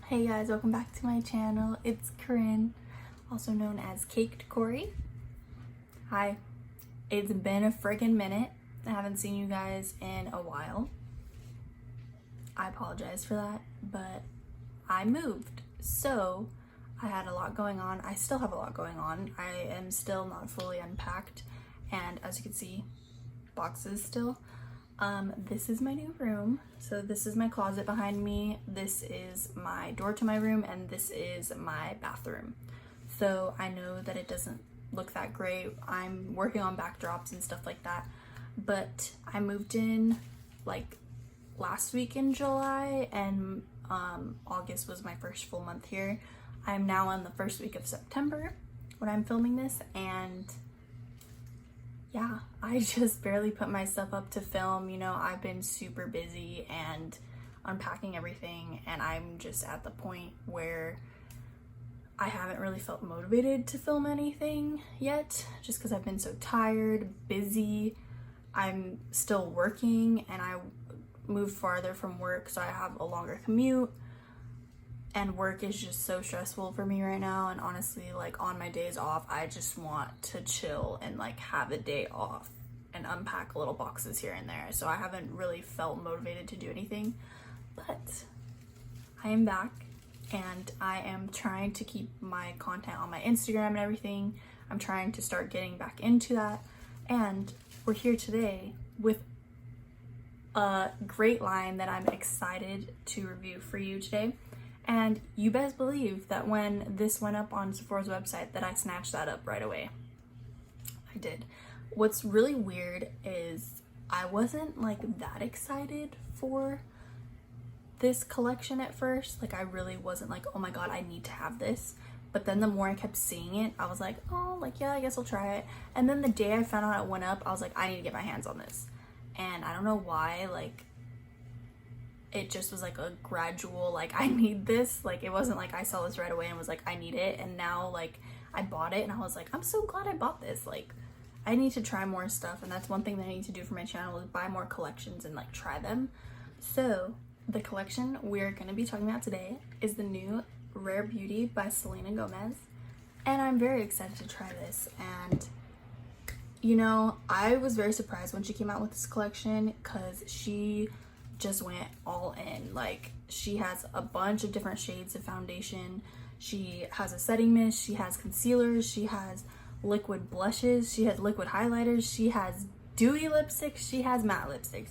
Hey guys, welcome back to my channel. It's Corinne, also known as cakedcoreyy. Hi. It's been a friggin' minute. I haven't seen you guys in a while. I apologize for that, but I moved. So I had a lot going on. I still have a lot going on. I am still not fully unpacked, and as you can see, boxes still. This is my new room. So this is my closet behind me. This is my door to my room, and this is my bathroom. So I know that it doesn't look that great. I'm working on backdrops and stuff like that, but I moved in like last week in July, and August was my first full month here. I'm now on the first week of September when I'm filming this, and yeah, I just barely put my stuff up to film. You know, I've been super busy and unpacking everything, and I'm just at the point where I haven't really felt motivated to film anything yet, just because I've been so tired, busy. I'm still working, and I moved farther from work, so I have a longer commute, and work is just so stressful for me right now. And honestly, like on my days off, I just want to chill and like have a day off and unpack little boxes here and there. So I haven't really felt motivated to do anything, but I am back, and I am trying to keep my content on my Instagram and everything. I'm trying to start getting back into that, and we're here today with a great line that I'm excited to review for you today. And you best believe that when this went up on Sephora's website that I snatched that up right away. I did. What's really weird is I wasn't like that excited for this collection at first. Like I really wasn't like, oh my god, I need to have this. But then the more I kept seeing it, I was like, oh, like yeah, I guess I'll try it. And then the day I found out it went up, I was like, I need to get my hands on this. And I don't know why, like it just was like a gradual, like I need this. Like it wasn't like I saw this right away and was like, I need it. And now like I bought it and I was like, I'm so glad I bought this. Like I need to try more stuff, and that's one thing that I need to do for my channel is buy more collections and like try them. So the collection we're gonna be talking about today is the new Rare Beauty by Selena Gomez. And I'm very excited to try this. And you know, I was very surprised when she came out with this collection because she just went all in. Like she has a bunch of different shades of foundation. She has a setting mist, she has concealers, she has liquid blushes, she has liquid highlighters, she has dewy lipsticks, she has matte lipsticks,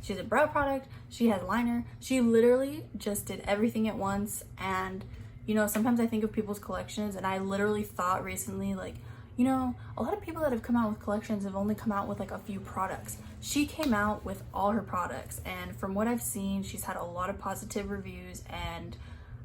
she has a brow product, she has liner. She literally just did everything at once. And you know, sometimes I think of people's collections, and I literally thought recently, like, you know, a lot of people that have come out with collections have only come out with like a few products. She came out with all her products, and from what I've seen, she's had a lot of positive reviews, and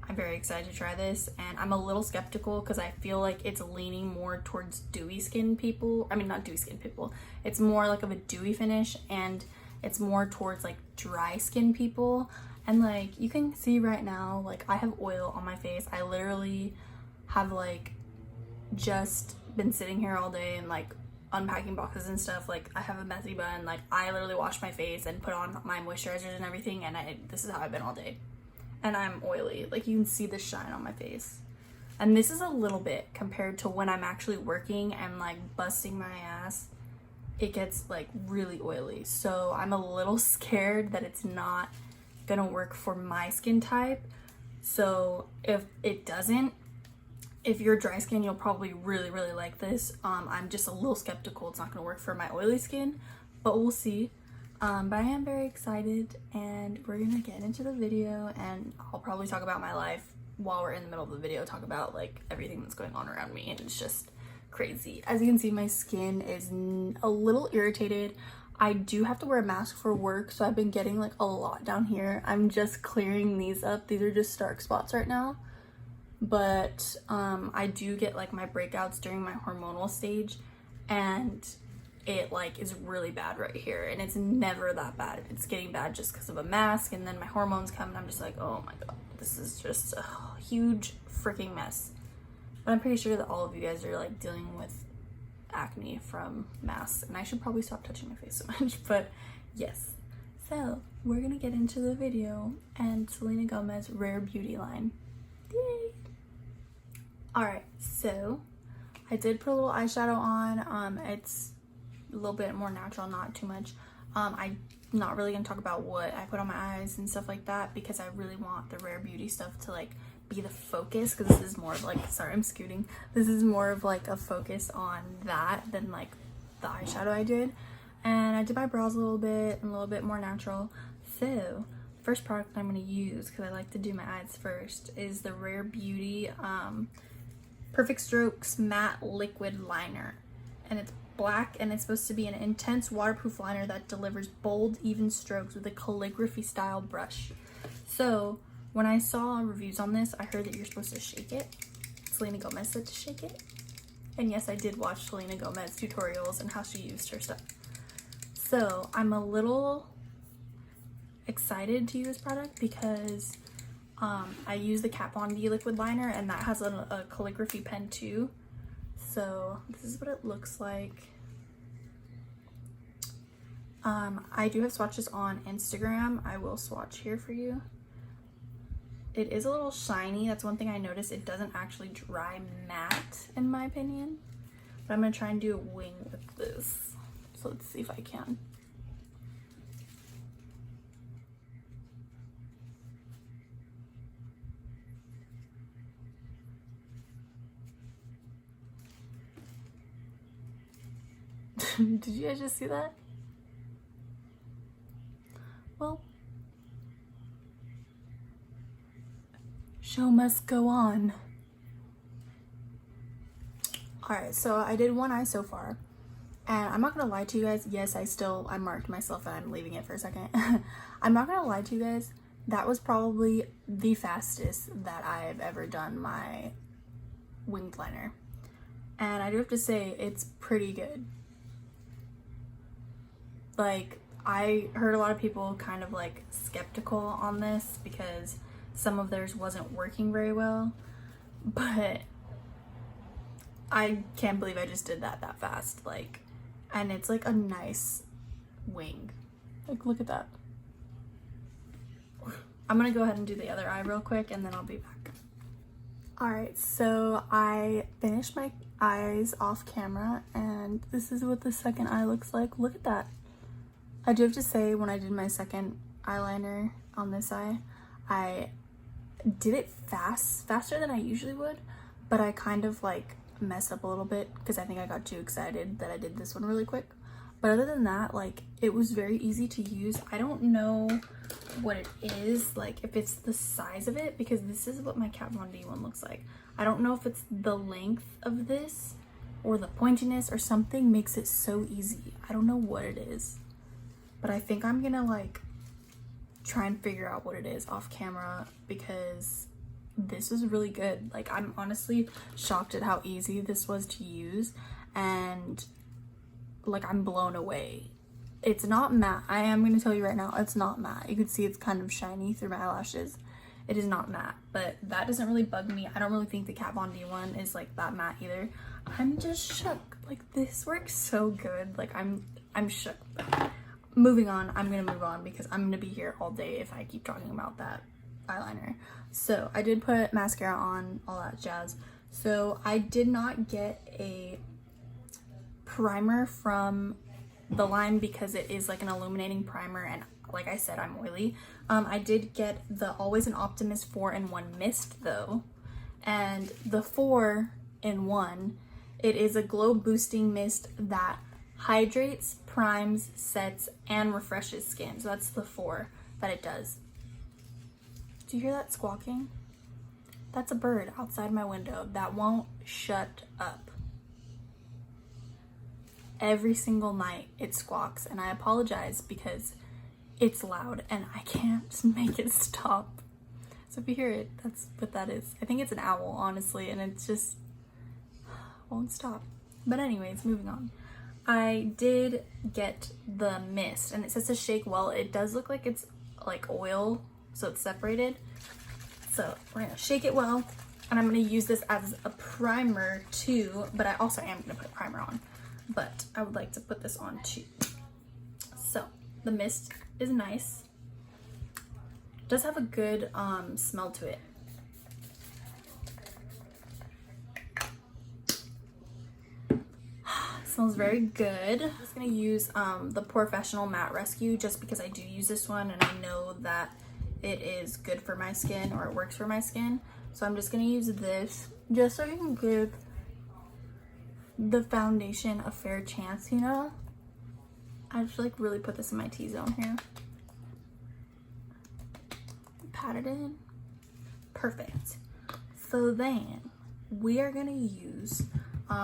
I'm very excited to try this. And I'm a little skeptical because I feel like it's leaning more towards dewy skin people. I mean, not dewy skin people. It's more like of a dewy finish, and it's more towards like dry skin people. And like you can see right now, like I have oil on my face. I literally have like just been sitting here all day and like unpacking boxes and stuff. Like I have a messy bun. Like I literally washed my face and put on my moisturizers and everything, and this is how I've been all day. And I'm oily. Like you can see the shine on my face. And this is a little bit compared to when I'm actually working and like busting my ass. It gets like really oily. So I'm a little scared that it's not gonna work for my skin type. So if it doesn't, if you're dry skin, you'll probably really like this. I'm just a little skeptical it's not gonna work for my oily skin, but we'll see. But I am very excited, and we're gonna get into the video, and I'll probably talk about my life while we're in the middle of the video, talk about like everything that's going on around me, and it's just crazy. As you can see, my skin is a little irritated. I do have to wear a mask for work, so I've been getting like a lot down here. I'm just clearing these up. These are just dark spots right now. But I do get like my breakouts during my hormonal stage, and it like is really bad right here, and it's never that bad. It's getting bad just because of a mask, and then my hormones come and I'm just like, oh my god, this is just a huge freaking mess. But I'm pretty sure that all of you guys are like dealing with acne from masks, and I should probably stop touching my face so much. But yes, So we're gonna get into the video and Selena Gomez Rare Beauty line. Yay! Alright, so I did put a little eyeshadow on. It's a little bit more natural, not too much. I'm not really gonna talk about what I put on my eyes and stuff like that because I really want the Rare Beauty stuff to like be the focus, because this is more of like, sorry I'm scooting, this is more of like a focus on that than like the eyeshadow I did. And I did my brows a little bit and a little bit more natural. So first product I'm going to use, because I like to do my eyes first, is the Rare Beauty Perfect Strokes Matte Liquid Liner. And it's black, and it's supposed to be an intense waterproof liner that delivers bold, even strokes with a calligraphy style brush. So when I saw reviews on this, I heard that you're supposed to shake it. Selena Gomez said to shake it. And yes, I did watch Selena Gomez tutorials and how she used her stuff. So I'm a little excited to use this product because I use the Kat Von D liquid liner, and that has a calligraphy pen too. So this is what it looks like. I do have swatches on Instagram. I will swatch here for you. It is a little shiny. That's one thing I noticed. It doesn't actually dry matte in my opinion. But I'm gonna try and do a wing with this. So let's see if I can. Did you guys just see that? Well, show must go on. Alright, so I did one eye so far. And I'm not gonna lie to you guys, yes, I marked myself and I'm leaving it for a second. I'm not gonna lie to you guys, that was probably the fastest that I've ever done my winged liner. And I do have to say, it's pretty good. Like, I heard a lot of people kind of like skeptical on this because some of theirs wasn't working very well, but I can't believe I just did that fast. Like, and it's like a nice wing. Like, look at that. I'm gonna go ahead and do the other eye real quick and then I'll be back. Alright, so I finished my eyes off camera and this is what the second eye looks like. Look at that. I do have to say, when I did my second eyeliner on this eye, I did it faster than I usually would, but I kind of like messed up a little bit because I think I got too excited that I did this one really quick. But other than that, like, it was very easy to use. I don't know what it is, like if it's the size of it, because this is what my Kat Von D one looks like. I don't know if it's the length of this or the pointiness or something makes it so easy. I don't know what it is. But I think I'm gonna like try and figure out what it is off camera because this was really good. Like, I'm honestly shocked at how easy this was to use, and like, I'm blown away. It's not matte. I am gonna tell you right now, it's not matte. You can see it's kind of shiny through my eyelashes. It is not matte, but that doesn't really bug me. I don't really think the Kat Von D one is like that matte either. I'm just shook. Like, this works so good. Like, I'm shook. Moving on, I'm gonna move on because I'm gonna be here all day if I keep talking about that eyeliner. So I did put mascara on, all that jazz. So I did not get a primer from the line because it is like an illuminating primer, and like I said, I'm oily. I did get the Always an Optimist 4-in-1 mist though, and the 4-in-1, it is a glow boosting mist that hydrates, primes, sets, and refreshes skin. So that's the 4 that it does. Do you hear that squawking? That's a bird outside my window that won't shut up. Every single night it squawks, and I apologize because it's loud and I can't make it stop. So if you hear it, that's what that is. I think it's an owl, honestly, and it's just won't stop. But anyways, moving on. I did get the mist, and it says to shake well. It does look like it's like oil, so it's separated. So we're gonna shake it well, and I'm gonna use this as a primer too, but I also am gonna put primer on, but I would like to put this on too. So the mist is nice. Does have a good smell to it. Smells very good. I'm just gonna use the Professional Matte Rescue just because I do use this one and I know that it is good for my skin, or it works for my skin. So I'm just gonna use this just so I can give the foundation a fair chance, you know? I just like really put this in my T-zone here. Pat it in. Perfect. So then we are gonna use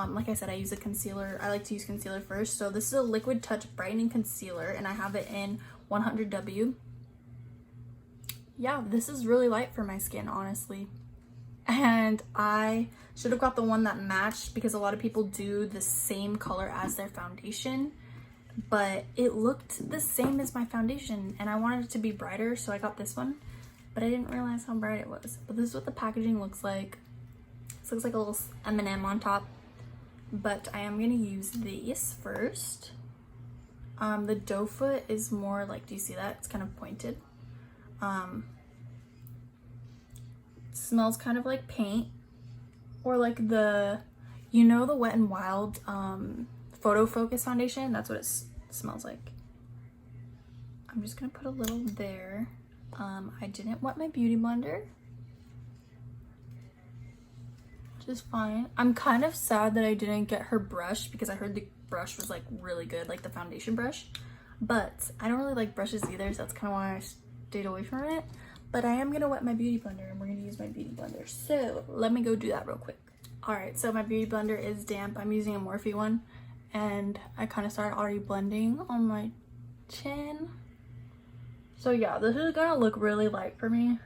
like I said, I use a concealer. I like to use concealer first. So this is a Liquid Touch Brightening Concealer and I have it in 100W. Yeah, this is really light for my skin, honestly. And I should have got the one that matched because a lot of people do the same color as their foundation. But it looked the same as my foundation and I wanted it to be brighter, so I got this one. But I didn't realize how bright it was. But this is what the packaging looks like. This looks like a little M&M on top. But I am gonna use these first. The doe foot is more like, do you see that? It's kind of pointed. Smells kind of like paint, or like the, you know, the Wet n Wild Photo Focus foundation. That's what it smells like. I'm just gonna put a little there. I didn't wet my beauty blender. Is fine. I'm kind of sad that I didn't get her brush because I heard the brush was like really good, like the foundation brush, but I don't really like brushes either, so that's kind of why I stayed away from it. But I am gonna wet my beauty blender and we're gonna use my beauty blender, so let me go do that real quick. All right, so my beauty blender is damp. I'm using a Morphe one and I kind of started already blending on my chin. So yeah, this is gonna look really light for me.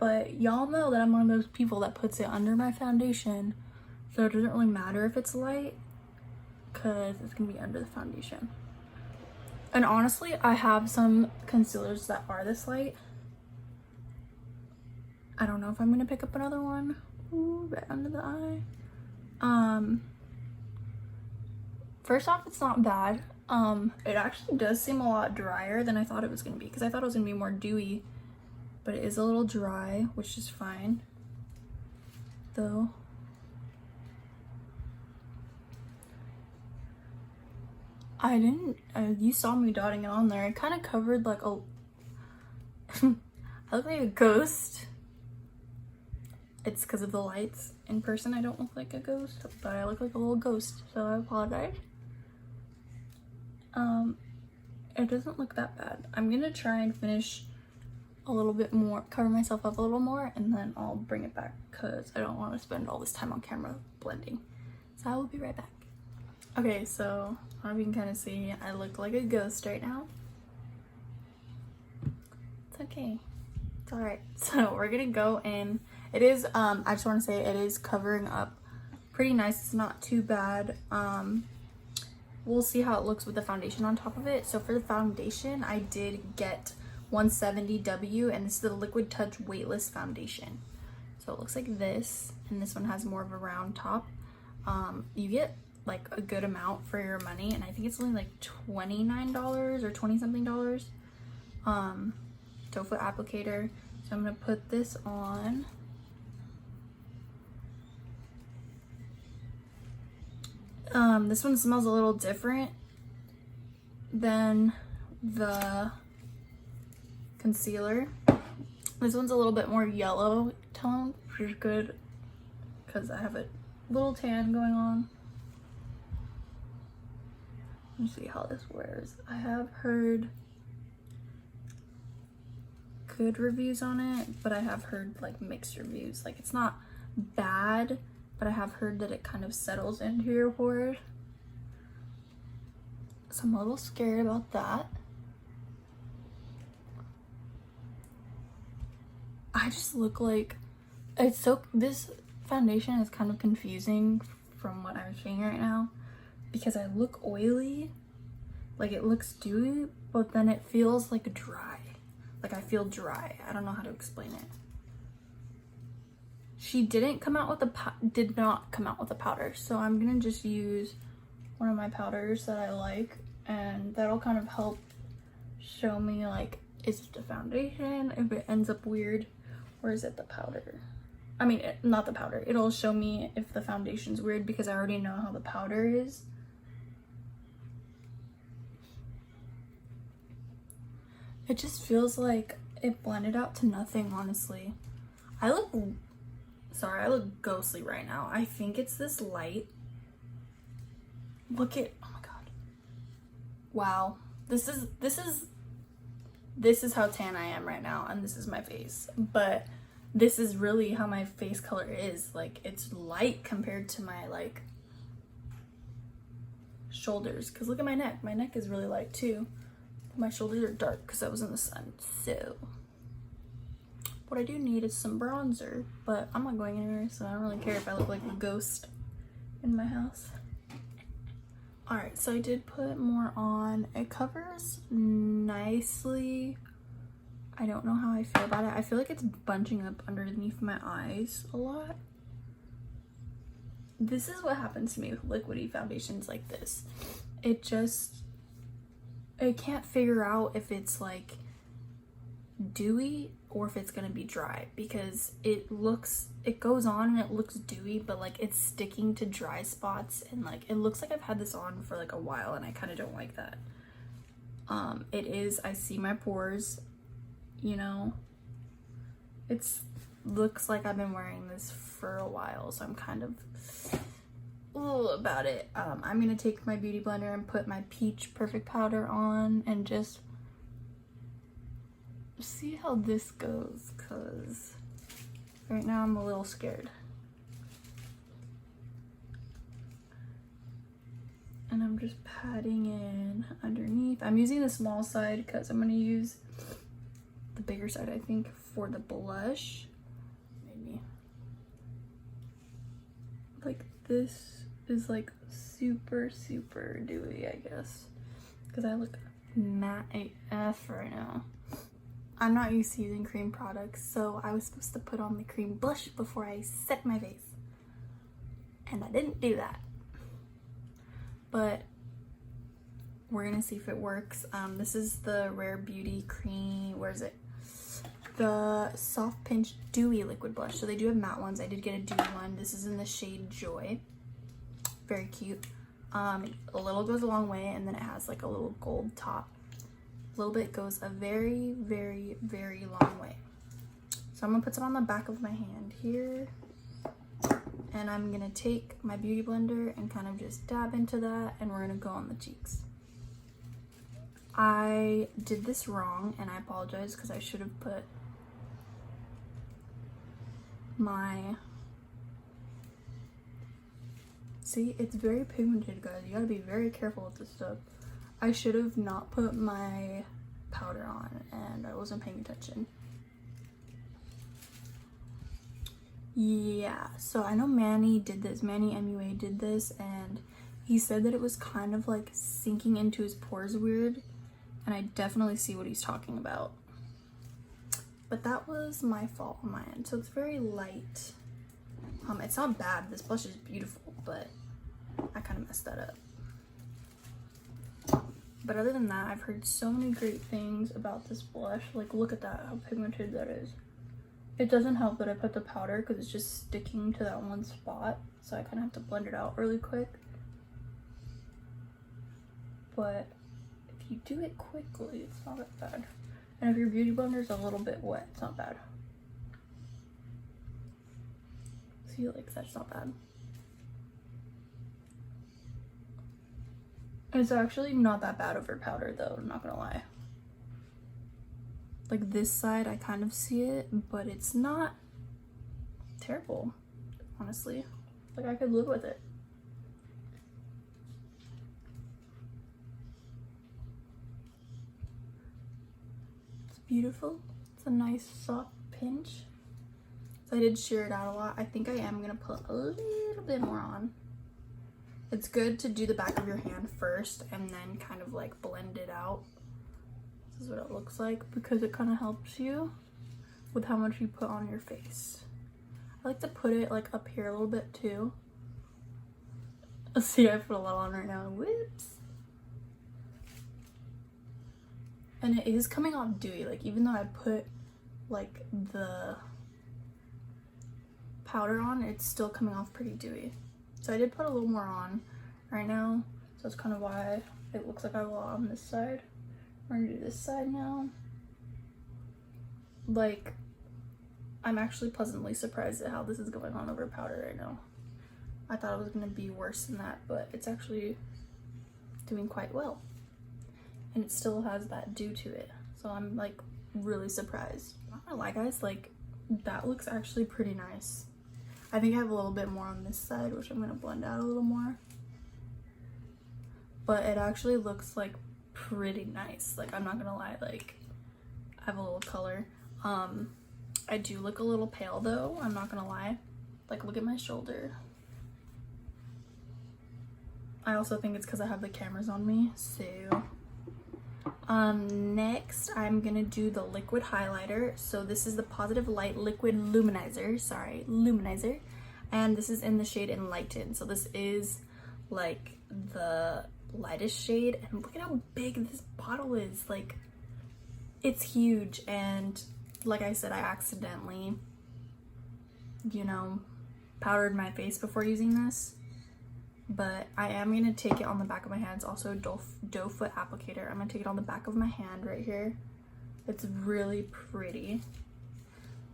But y'all know that I'm one of those people that puts it under my foundation, so it doesn't really matter if it's light because it's gonna be under the foundation. And honestly, I have some concealers that are this light. I don't know if I'm gonna pick up another one. Ooh, right under the eye. First off, it's not bad. It actually does seem a lot drier than I thought it was gonna be because I thought it was gonna be more dewy. But it is a little dry, which is fine, though. I didn't, you saw me dotting it on there. I kind of covered like a, I look like a ghost. It's because of the lights. In person, I don't look like a ghost, but I look like a little ghost, so I apologize. It doesn't look that bad. I'm gonna try and finish a little bit more, cover myself up a little more, and then I'll bring it back because I don't want to spend all this time on camera blending. So I will be right back. Okay, so I don't know if you can kind of see, I look like a ghost right now. It's okay. It's all right. So we're gonna go in. It is, I just want to say it is covering up pretty nice. It's not too bad. We'll see how it looks with the foundation on top of it. So for the foundation, I did get 170W, and this is the Liquid Touch Weightless Foundation. So it looks like this, and this one has more of a round top. You get like a good amount for your money, and I think it's only like $29 or 20 something dollars. Doe foot applicator. So I'm gonna put this on. This one smells a little different than the concealer. This one's a little bit more yellow tone, which is good because I have a little tan going on. Let's see how this wears. I have heard good reviews on it, but I have heard like mixed reviews. Like it's not bad, but I have heard that it kind of settles into your pores. So I'm a little scared about that. I just look like, it's so, this foundation is kind of confusing from what I'm seeing right now because I look oily, like it looks dewy, but then it feels like dry. Like I feel dry. I don't know how to explain it. She didn't come out with did not come out with a powder, so I'm gonna just use one of my powders that I like, and that'll kind of help show me like, is it the foundation if it ends up weird, or is it the powder? I mean, not the powder. It'll show me if the foundation's weird because I already know how the powder is. It just feels like it blended out to nothing, honestly. I look ghostly right now. I think it's this light. Look at, oh my god. Wow. This is how tan I am right now, and this is my face. But this is really how my face color is. Like, it's light compared to my like shoulders, because look at my neck. My neck is really light too. My shoulders are dark because I was in the sun. So what I do need is some bronzer, but I'm not going anywhere, so I don't really care if I look like a ghost in my house. Alright, so I did put more on. It covers nicely. I don't know how I feel about it. I feel like it's bunching up underneath my eyes a lot. This is what happens to me with liquidy foundations like this. I can't figure out if it's like dewy or if it's gonna be dry, because it goes on and it looks dewy, but like it's sticking to dry spots, and like it looks like I've had this on for like a while, and I kind of don't like that. I see my pores, you know. Looks like I've been wearing this for a while, so I'm kind of about it. I'm gonna take my beauty blender and put my peach perfect powder on and just see how this goes, because right now I'm a little scared. And I'm just patting in underneath. I'm using the small side because I'm gonna use the bigger side, I think, for the blush. Maybe like this is like super dewy, I guess, because I look matte AF right now. I'm not used to using cream products, so I was supposed to put on the cream blush before I set my face, and I didn't do that. But we're gonna see if it works. This is the Rare Beauty cream, where is it? The Soft Pinch Dewy liquid blush. So they do have matte ones. I did get a dewy one. This is in the shade Joy. Very cute. A little goes a long way, and then it has like a little gold top. A little bit goes a very long way. So I'm gonna put some on the back of my hand here, and I'm gonna take my beauty blender and kind of just dab into that, and we're gonna go on the cheeks. I did this wrong, and I apologize, because I should have put my, see, it's very pigmented, guys. You gotta be very careful with this stuff. I should have not put my powder on, and I wasn't paying attention. Yeah, so I know Manny did this, Manny MUA did this, and he said that it was kind of like sinking into his pores weird, and I definitely see what he's talking about. But that was my fault on my end. So it's very light. It's not bad. This blush is beautiful, but I kind of messed that up. But other than that, I've heard so many great things about this blush. Like, look at that, how pigmented that is. It doesn't help that I put the powder because it's just sticking to that one spot. So I kind of have to blend it out really quick. But if you do it quickly, it's not that bad. And if your beauty blender is a little bit wet, it's not bad. See, like, that's not bad. It's actually not that bad over powder though, I'm not gonna lie. Like this side, I kind of see it, but it's not terrible, honestly. Like, I could live with it. It's beautiful. It's a nice soft pinch. So I did sheer it out a lot. I think I am gonna put a little bit more on. It's good to do the back of your hand first and then kind of like blend it out. This is what it looks like, because it kind of helps you with how much you put on your face. I like to put it like up here a little bit too. See, I put a lot on right now. Whoops. And it is coming off dewy, like even though I put like the powder on, it's still coming off pretty dewy. So I did put a little more on right now, so that's kind of why it looks like I will on this side. We're gonna do this side now. Like, I'm actually pleasantly surprised at how this is going on over powder right now. I thought it was gonna be worse than that, but it's actually doing quite well. And it still has that dew to it. So I'm like really surprised. Not gonna lie guys, like that looks actually pretty nice. I think I have a little bit more on this side, which I'm gonna blend out a little more. But it actually looks like pretty nice. Like I'm not gonna lie, like I have a little color. I do look a little pale though, I'm not gonna lie. Like look at my shoulder. I also think it's because I have the cameras on me. So next I'm gonna do the liquid highlighter. So this is the Positive Light Liquid Luminizer, and this is in the shade Enlighten. So this is like the lightest shade, and look at how big this bottle is. Like it's huge, and like I said, I accidentally, you know, powdered my face before using this. But I am going to take it on the back of my hand. It's also a doe foot applicator. I'm going to take it on the back of my hand right here. It's really pretty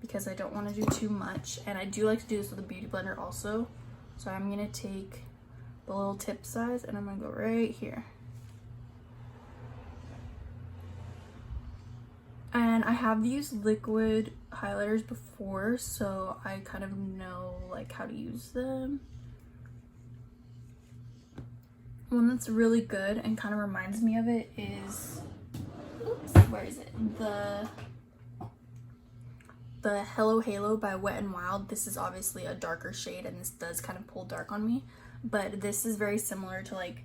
because I don't want to do too much. And I do like to do this with a beauty blender also. So I'm going to take the little tip size and I'm going to go right here. And I have used liquid highlighters before, so I kind of know like how to use them. One that's really good and kind of reminds me of it is, oops, where is it? The Hello Halo by Wet n Wild. This is obviously a darker shade, and this does kind of pull dark on me, but this is very similar to like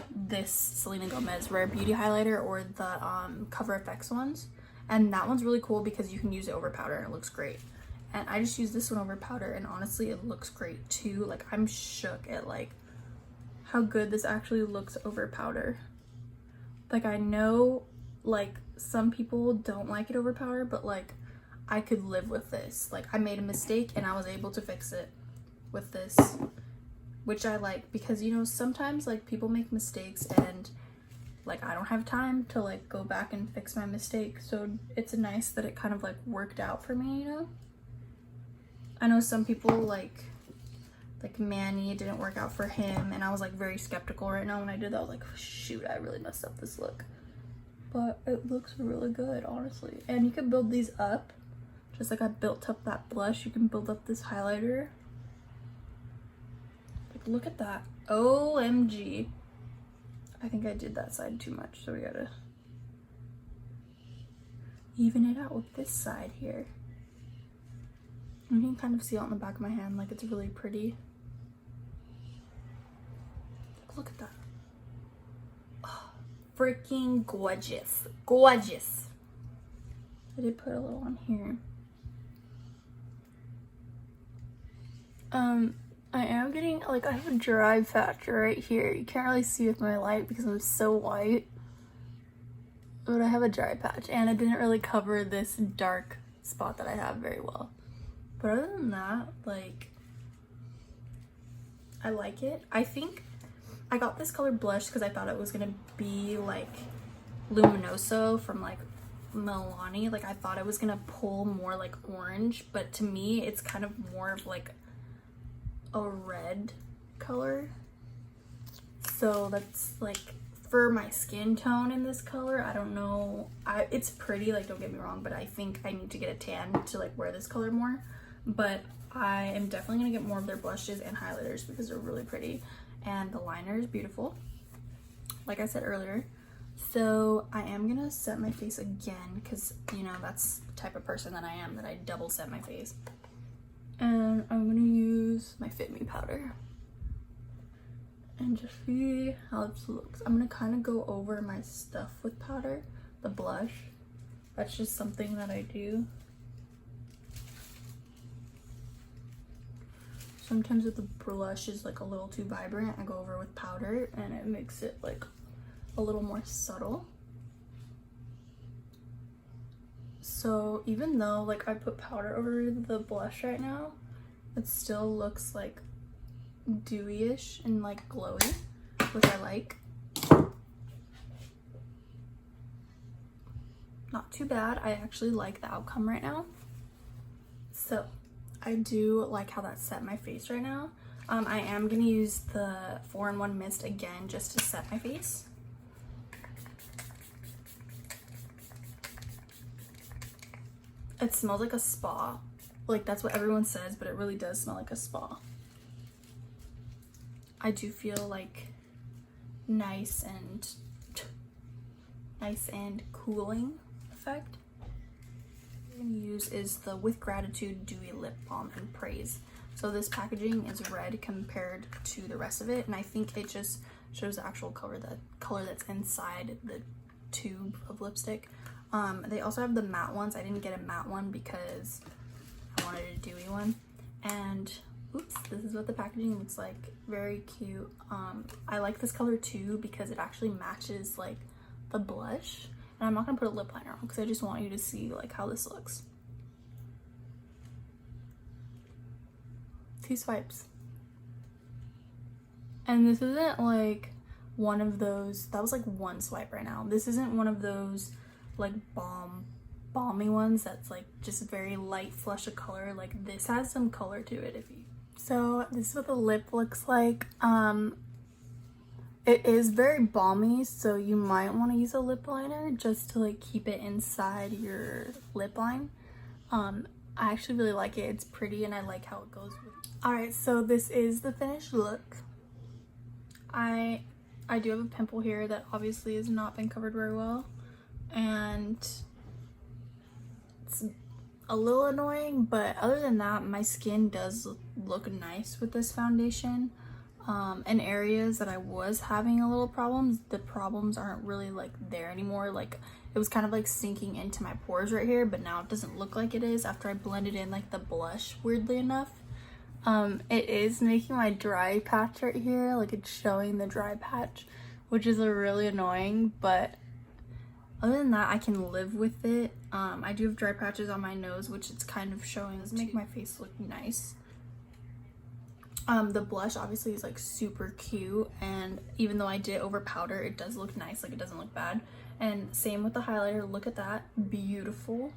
this Selena Gomez Rare Beauty highlighter or the Cover FX ones. And that one's really cool because you can use it over powder and it looks great. And I just use this one over powder, and honestly it looks great too. Like I'm shook at like how good this actually looks over powder. Like I know like some people don't like it over powder, but like I could live with this. Like I made a mistake and I was able to fix it with this, which I like, because you know sometimes like people make mistakes and like I don't have time to like go back and fix my mistake. So it's nice that it kind of like worked out for me, you know? I know some people like Manny, it didn't work out for him, and I was like very skeptical right now when I did that. I was like, shoot, I really messed up this look. But it looks really good, honestly. And you can build these up. Just like I built up that blush, you can build up this highlighter. Like look at that. OMG. I think I did that side too much, so we gotta even it out with this side here. You can kind of see it on the back of my hand, like it's really pretty. Look at that. Oh, freaking gorgeous. Gorgeous. I did put a little on here. I am getting, like, I have a dry patch right here. You can't really see with my light because I'm so white. But I have a dry patch, and it didn't really cover this dark spot that I have very well. But other than that, like, I like it. I think I got this color blush because I thought it was gonna be like Luminoso from like Milani. Like I thought it was gonna pull more like orange, but to me it's kind of more of like a red color. So that's like for my skin tone in this color. I don't know, it's pretty, like don't get me wrong, but I think I need to get a tan to like wear this color more. But I am definitely gonna get more of their blushes and highlighters because they're really pretty, and the liner is beautiful, like I said earlier. So I am gonna set my face again because, you know, that's the type of person that I am, that I double set my face. And I'm gonna use my Fit Me powder and just see how this looks. I'm gonna kind of go over my stuff with powder, the blush. That's just something that I do. Sometimes if the blush is like a little too vibrant, I go over with powder and it makes it like a little more subtle. So even though like I put powder over the blush right now, it still looks like dewy-ish and like glowy, which I like. Not too bad. I actually like the outcome right now. So I do like how that set my face right now. I am gonna use the 4-in-1 mist again just to set my face. It smells like a spa. Like that's what everyone says, but it really does smell like a spa. I do feel like nice and cooling effect. What I'm gonna use is the With Gratitude Dewy Lip Balm and Praise. So this packaging is red compared to the rest of it, and I think it just shows the actual color that's inside the tube of lipstick. They also have the matte ones. I didn't get a matte one because I wanted a dewy one. And oops, this is what the packaging looks like. Very cute. I like this color too because it actually matches like the blush. And I'm not gonna put a lip liner on because I just want you to see like how this looks. 2 swipes. And this isn't like one of those, that was like 1 swipe right now. This isn't one of those like balmy ones that's like just very light flush of color. Like this has some color to it. So this is what the lip looks like. It is very balmy, so you might want to use a lip liner just to like keep it inside your lip line. I actually really like it. It's pretty and I like how it goes with it. Alright, so this is the finished look. I do have a pimple here that obviously has not been covered very well, and it's a little annoying, but other than that, my skin does look nice with this foundation. In areas that I was having a little problems, the problems aren't really like there anymore. Like it was kind of like sinking into my pores right here, but now it doesn't look like it is after I blended in like the blush, weirdly enough. It is making my dry patch right here, like it's showing the dry patch, which is really annoying, but other than that I can live with it. I do have dry patches on my nose, which it's kind of showing. Does make my face look nice. The blush obviously is like super cute, and even though I did over powder, it does look nice, like it doesn't look bad. And same with the highlighter, look at that, beautiful.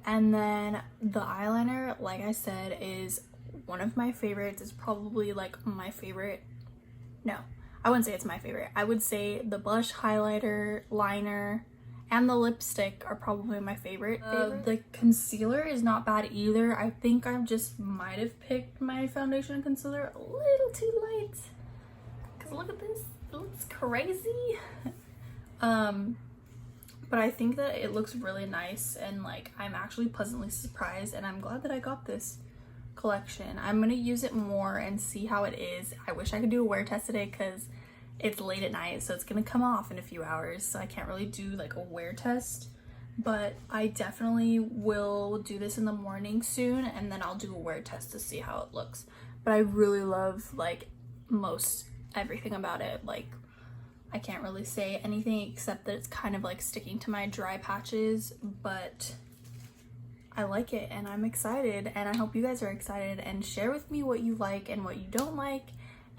And then the eyeliner, like I said, is one of my favorites. It's probably like my favorite. No, I wouldn't say it's my favorite. I would say the blush, highlighter, liner, and the lipstick are probably my favorite. The concealer is not bad either. I think I just might have picked my foundation and concealer a little too light, because look at this, it looks crazy. But I think that it looks really nice, and like I'm actually pleasantly surprised, and I'm glad that I got this collection. I'm gonna use it more and see how it is. I wish I could do a wear test today because it's late at night, so it's gonna come off in a few hours, so I can't really do like a wear test, but I definitely will do this in the morning soon, and then I'll do a wear test to see how it looks. But I really love like most everything about it. Like I can't really say anything except that it's kind of like sticking to my dry patches, but I like it and I'm excited, and I hope you guys are excited, and share with me what you like and what you don't like,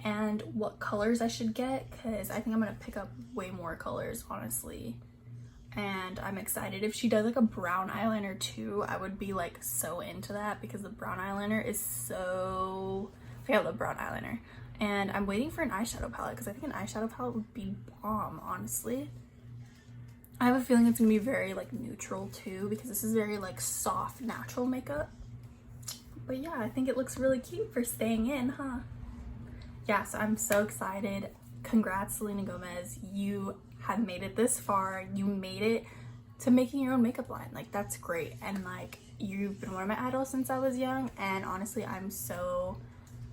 and what colors I should get, because I think I'm gonna pick up way more colors, honestly. And I'm excited. If she does like a brown eyeliner too, I would be like so into that, because the brown eyeliner is so, I love the brown eyeliner. And I'm waiting for an eyeshadow palette, because I think an eyeshadow palette would be bomb, honestly. I have a feeling it's gonna be very like neutral too, because this is very like soft natural makeup. But yeah, I think it looks really cute for staying in, huh? Yeah, so I'm so excited. Congrats, Selena Gomez. You have made it this far. You made it to making your own makeup line. Like that's great. And like you've been one of my idols since I was young, and honestly I'm so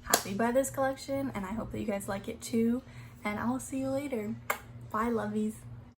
happy by this collection, and I hope that you guys like it too. And I'll see you later. Bye, loveys.